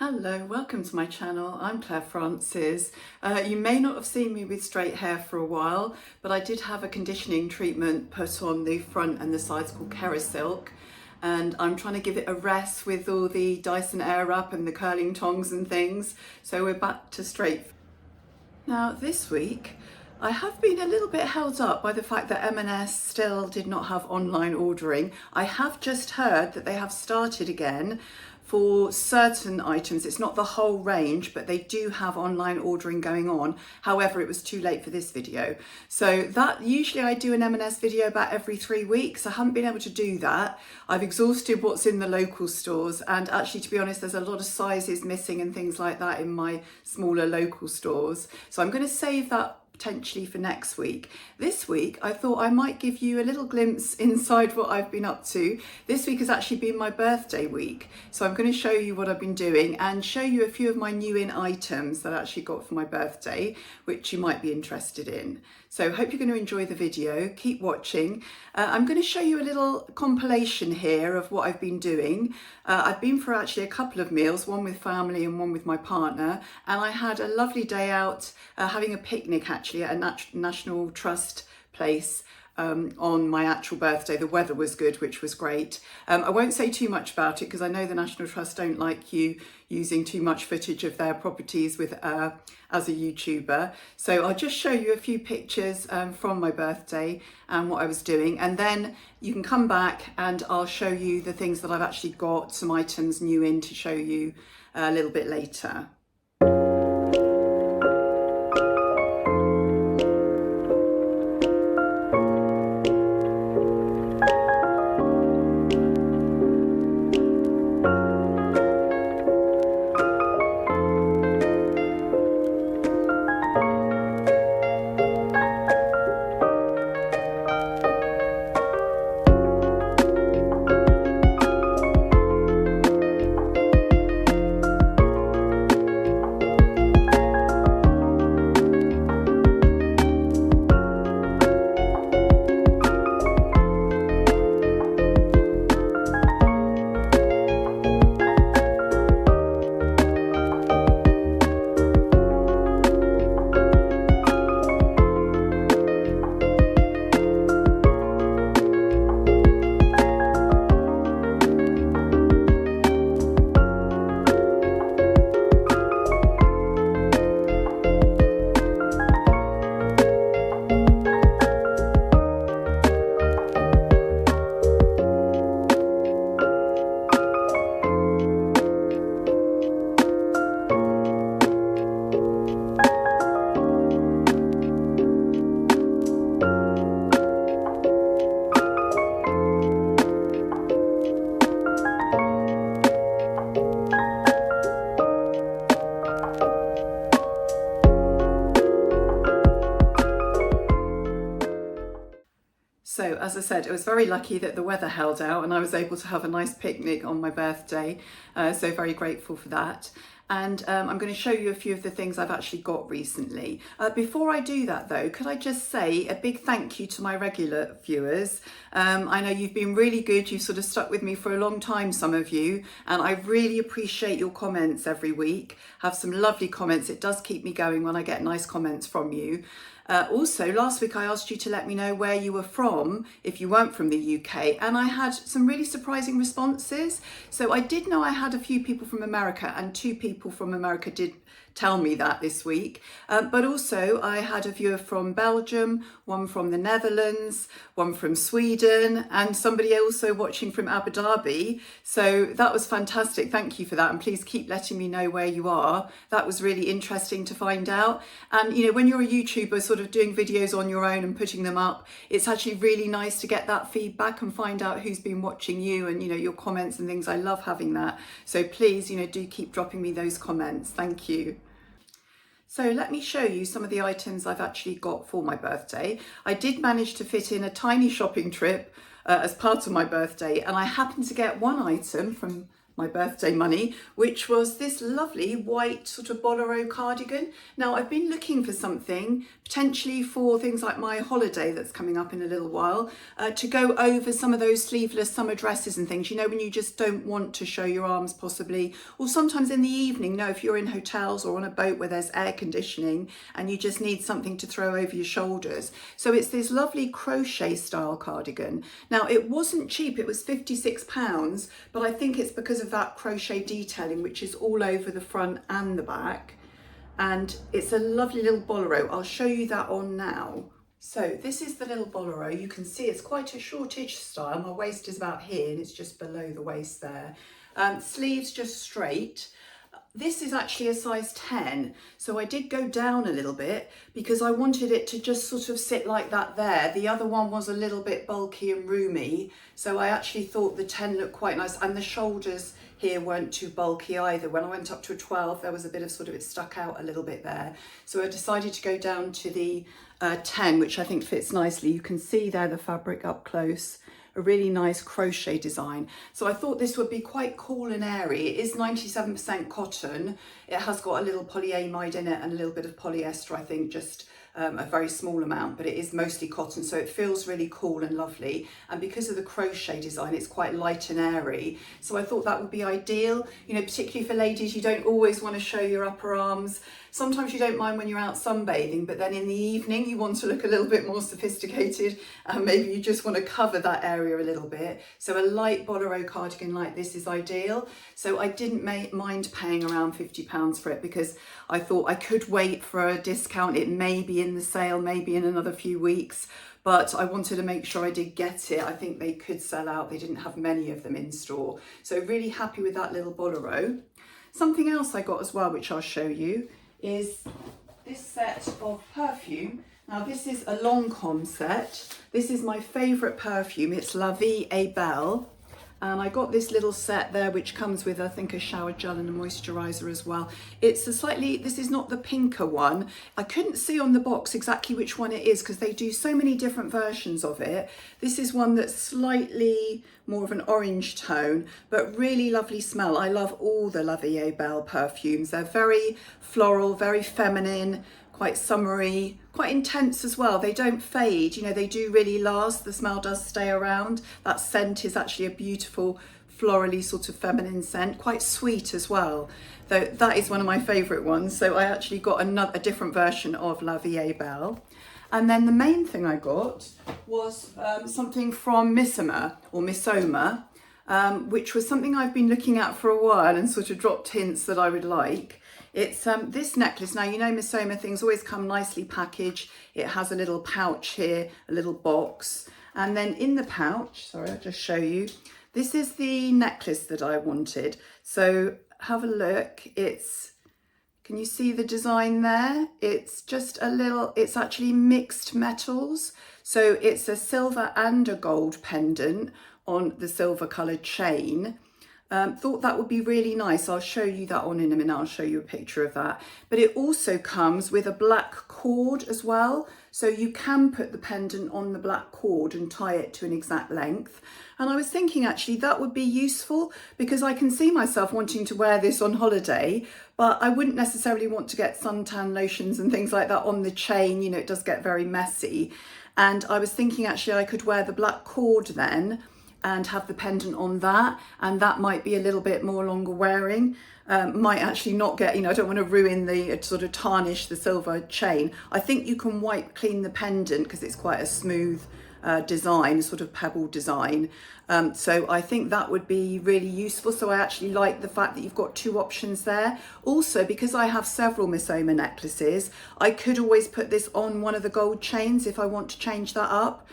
Hello, welcome to my channel. I'm Claire Francis. You may not have seen me with straight hair for a while, but I did have a conditioning treatment put on the front and the sides called Kerasilk, and I'm trying to give it a rest with all the Dyson Airwrap and the curling tongs and things. So we're back to straight. Now this week, I have been a little bit held up by the fact that M&S still did not have online ordering. I have just heard that they have started again for certain items. It's not the whole range, but they do have online ordering going on. However, it was too late for this video. So that usually I do an M&S video about every 3 weeks. I haven't been able to do that. I've exhausted what's in the local stores, and actually, to be honest, there's a lot of sizes missing and things like that in my smaller local stores. So I'm going to save that potentially for next week. This week I thought I might give you a little glimpse inside what I've been up to. This week has actually been my birthday week, so I'm going to show you what I've been doing and show you a few of my new in items that I actually got for my birthday, which you might be interested in. So hope you're going to enjoy the video. Keep watching. I'm going to show you a little compilation here of what I've been doing. I've been for actually a couple of meals, one with family and one with my partner, and I had a lovely day out having a picnic actually at a National Trust place on my actual birthday. The weather was good, which was great. I won't say too much about it because I know the National Trust don't like you using too much footage of their properties with as a YouTuber. So I'll just show you a few pictures from my birthday and what I was doing, and then you can come back and I'll show you the things that I've actually got, some items new in to show you a little bit later. So as I said, I was very lucky that the weather held out and I was able to have a nice picnic on my birthday. So very grateful for that. And I'm going to show you a few of the things I've actually got recently. Before I do that though, could I just say a big thank you to my regular viewers. I know you've been really good. You've sort of stuck with me for a long time, some of you, and I really appreciate your comments every week. Have some lovely comments. It does keep me going when I get nice comments from you. Also, last week I asked you to let me know where you were from if you weren't from the UK, and I had some really surprising responses. So I did know I had a few people from America, and 2 people from America did tell me that this week. But also I had a viewer from Belgium, one from the Netherlands, one from Sweden, and somebody also watching from Abu Dhabi. So that was fantastic. Thank you for that. And please keep letting me know where you are. That was really interesting to find out. And you know, when you're a YouTuber sort of doing videos on your own and putting them up, it's actually really nice to get that feedback and find out who's been watching you and, you know, your comments and things. I love having that. So please, you know, do keep dropping me those comments. Thank you. So let me show you some of the items I've actually got for my birthday. I did manage to fit in a tiny shopping trip as part of my birthday, and I happened to get one item from my birthday money, which was this lovely white sort of bolero cardigan. Now I've been looking for something potentially for things like my holiday that's coming up in a little while, to go over some of those sleeveless summer dresses and things, you know, when you just don't want to show your arms possibly, or sometimes in the evening, no, if you're in hotels or on a boat where there's air conditioning and you just need something to throw over your shoulders. So it's this lovely crochet style cardigan. Now it wasn't cheap, it was £56, but I think it's because of that crochet detailing, which is all over the front and the back. And it's a lovely little bolero. I'll show you that on now. So this is the little bolero. You can see it's quite a shortish style. My waist is about here and it's just below the waist there. Sleeves just straight. This is actually a size 10, so I did go down a little bit because I wanted it to just sort of sit like that there. The other one was a little bit bulky and roomy, so I actually thought the 10 looked quite nice, and the shoulders here weren't too bulky either. When I went up to a 12, there was a bit of sort of, it stuck out a little bit there. So I decided to go down to the 10, which I think fits nicely. You can see there the fabric up close. A really nice crochet design. So I thought this would be quite cool and airy. It is 97% cotton. It has got a little polyamide in it and a little bit of polyester, I think, just a very small amount, but it is mostly cotton, so it feels really cool and lovely. And because of the crochet design, it's quite light and airy. So I thought that would be ideal, you know, particularly for ladies. You don't always want to show your upper arms. Sometimes you don't mind when you're out sunbathing, but then in the evening you want to look a little bit more sophisticated, and maybe you just want to cover that area a little bit. So a light bolero cardigan like this is ideal. So I didn't mind paying around £50 for it because I thought I could wait for a discount. It may be in the sale, maybe in another few weeks, but I wanted to make sure I did get it. I think they could sell out. They didn't have many of them in store. So really happy with that little bolero. Something else I got as well, which I'll show you, is this set of perfume. Now this is a Lancôme set. This is my favourite perfume. It's La Vie est Belle. And I got this little set there, which comes with, I think, a shower gel and a moisturiser as well. It's a slightly, this is not the pinker one. I couldn't see on the box exactly which one it is because they do so many different versions of it. This is one that's slightly more of an orange tone, but really lovely smell. I love all the La Vie est Belle perfumes. They're very floral, very feminine, quite summery, quite intense as well. They don't fade, you know, they do really last. The smell does stay around. That scent is actually a beautiful florally sort of feminine scent, quite sweet as well. Though that is one of my favourite ones. So I actually got a different version of La Vie est Belle. And then the main thing I got was something from Missoma, which was something I've been looking at for a while and sort of dropped hints that I would like. It's this necklace. Now, you know, Missoma things always come nicely packaged. It has a little pouch here, a little box. And then in the pouch, sorry, I'll just show you. This is the necklace that I wanted. So have a look. Can you see the design there? It's just a little, it's actually mixed metals. So it's a silver and a gold pendant on the silver coloured chain. Thought that would be really nice. I'll show you that on in a minute. I'll show you a picture of that. But it also comes with a black cord as well. So you can put the pendant on the black cord and tie it to an exact length. And I was thinking actually that would be useful because I can see myself wanting to wear this on holiday, but I wouldn't necessarily want to get suntan lotions and things like that on the chain. You know, it does get very messy. And I was thinking actually I could wear the black cord then and have the pendant on that, and that might be a little bit more longer wearing. Might actually not get, you know, I don't want to ruin the sort of tarnish the silver chain. I think you can wipe clean the pendant because it's quite a smooth design, sort of pebble design. So I think that would be really useful. So I actually like the fact that you've got two options there. Also, because I have several Missoma necklaces, I could always put this on one of the gold chains if I want to change that up.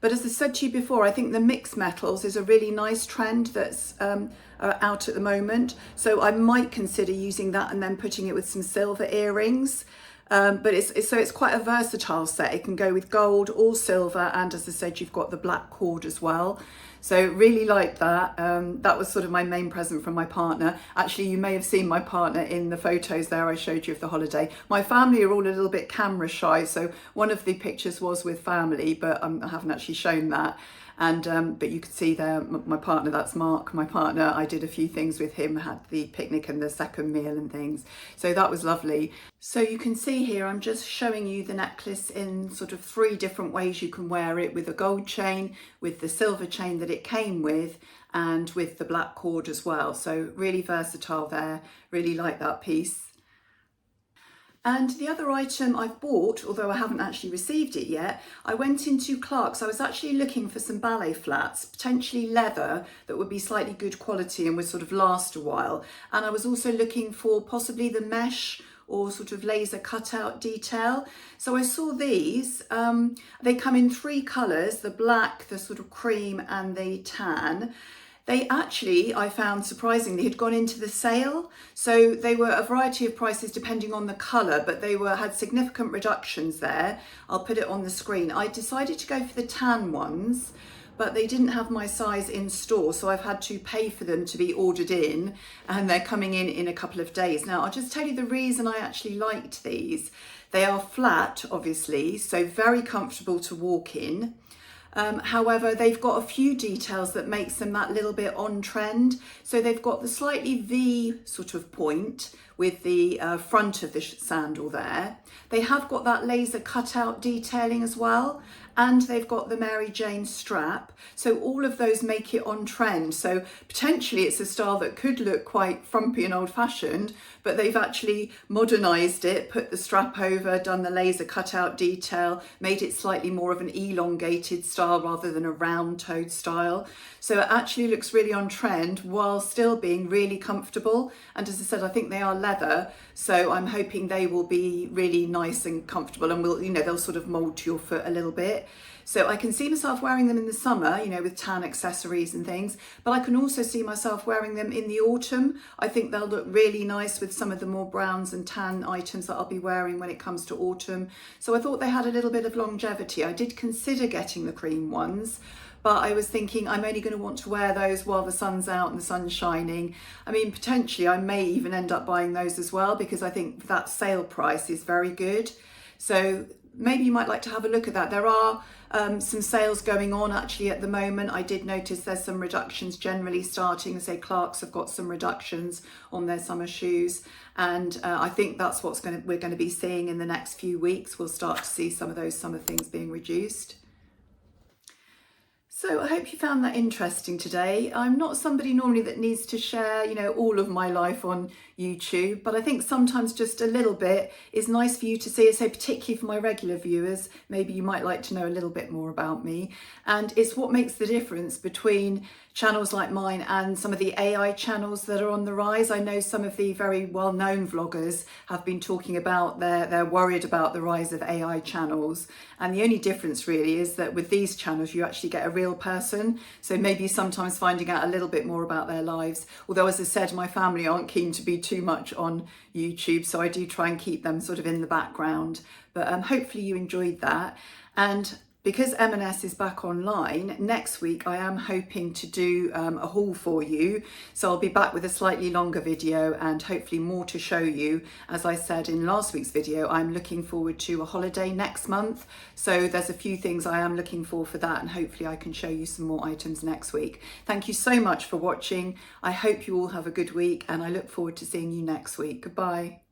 But as I said to you before, I think the mixed metals is a really nice trend that's out at the moment. So I might consider using that and then putting it with some silver earrings. But it's quite a versatile set. It can go with gold or silver, and as I said, you've got the black cord as well. So really like that. That was sort of my main present from my partner. Actually, you may have seen my partner in the photos there I showed you of the holiday. My family are all a little bit camera shy, so one of the pictures was with family, but I haven't actually shown that. And but you could see there, my partner, that's Mark, my partner, I did a few things with him, had the picnic and the second meal and things. So that was lovely. So you can see here, I'm just showing you the necklace in sort of 3 different ways you can wear it, with a gold chain, with the silver chain that it came with, and with the black cord as well. So really versatile there, really like that piece. And the other item I've bought, although I haven't actually received it yet, I went into Clark's. I was actually looking for some ballet flats, potentially leather, that would be slightly good quality and would sort of last a while. And I was also looking for possibly the mesh or sort of laser cutout detail. So I saw these, they come in 3 colours, the black, the sort of cream and the tan. They actually, I found surprisingly, had gone into the sale. So they were a variety of prices depending on the colour, but they had significant reductions there. I'll put it on the screen. I decided to go for the tan ones, but they didn't have my size in store, so I've had to pay for them to be ordered in, and they're coming in a couple of days. Now, I'll just tell you the reason I actually liked these. They are flat, obviously, so very comfortable to walk in. However, they've got a few details that makes them that little bit on trend. So they've got the slightly V sort of point with the front of the sandal there. They have got that laser cutout detailing as well. And they've got the Mary Jane strap. So all of those make it on trend. So potentially it's a style that could look quite frumpy and old fashioned, but they've actually modernized it, put the strap over, done the laser cutout detail, made it slightly more of an elongated style rather than a round-toed style. So it actually looks really on trend while still being really comfortable. And as I said, I think they are leather, so I'm hoping they will be really nice and comfortable, and will, they'll sort of mold to your foot a little bit. So I can see myself wearing them in the summer, with tan accessories and things, but I can also see myself wearing them in the autumn. I think they'll look really nice with some of the more browns and tan items that I'll be wearing when it comes to autumn. So I thought they had a little bit of longevity. I did consider getting the cream ones, but I was thinking I'm only going to want to wear those while the sun's out and the sun's shining. I mean, potentially I may even end up buying those as well, because I think that sale price is very good. So maybe you might like to have a look at that. There are some sales going on actually at the moment. I did notice there's some reductions generally starting. Say Clark's have got some reductions on their summer shoes, and I think that's what we're going to be seeing in the next few weeks. We'll start to see some of those summer things being reduced. So I hope you found that interesting today. I'm not somebody normally that needs to share, all of my life on YouTube, but I think sometimes just a little bit is nice for you to see. So particularly for my regular viewers, maybe you might like to know a little bit more about me. And it's what makes the difference between channels like mine and some of the AI channels that are on the rise. I know some of the very well-known vloggers have been talking about they're worried about the rise of AI channels. And the only difference really is that with these channels, you actually get a real person. So maybe sometimes finding out a little bit more about their lives. Although, as I said, my family aren't keen to be too much on YouTube, so I do try and keep them sort of in the background. But hopefully you enjoyed that. And because M&S is back online, next week I am hoping to do a haul for you. So I'll be back with a slightly longer video and hopefully more to show you. As I said in last week's video, I'm looking forward to a holiday next month. So there's a few things I am looking for that, and hopefully I can show you some more items next week. Thank you so much for watching. I hope you all have a good week, and I look forward to seeing you next week. Goodbye.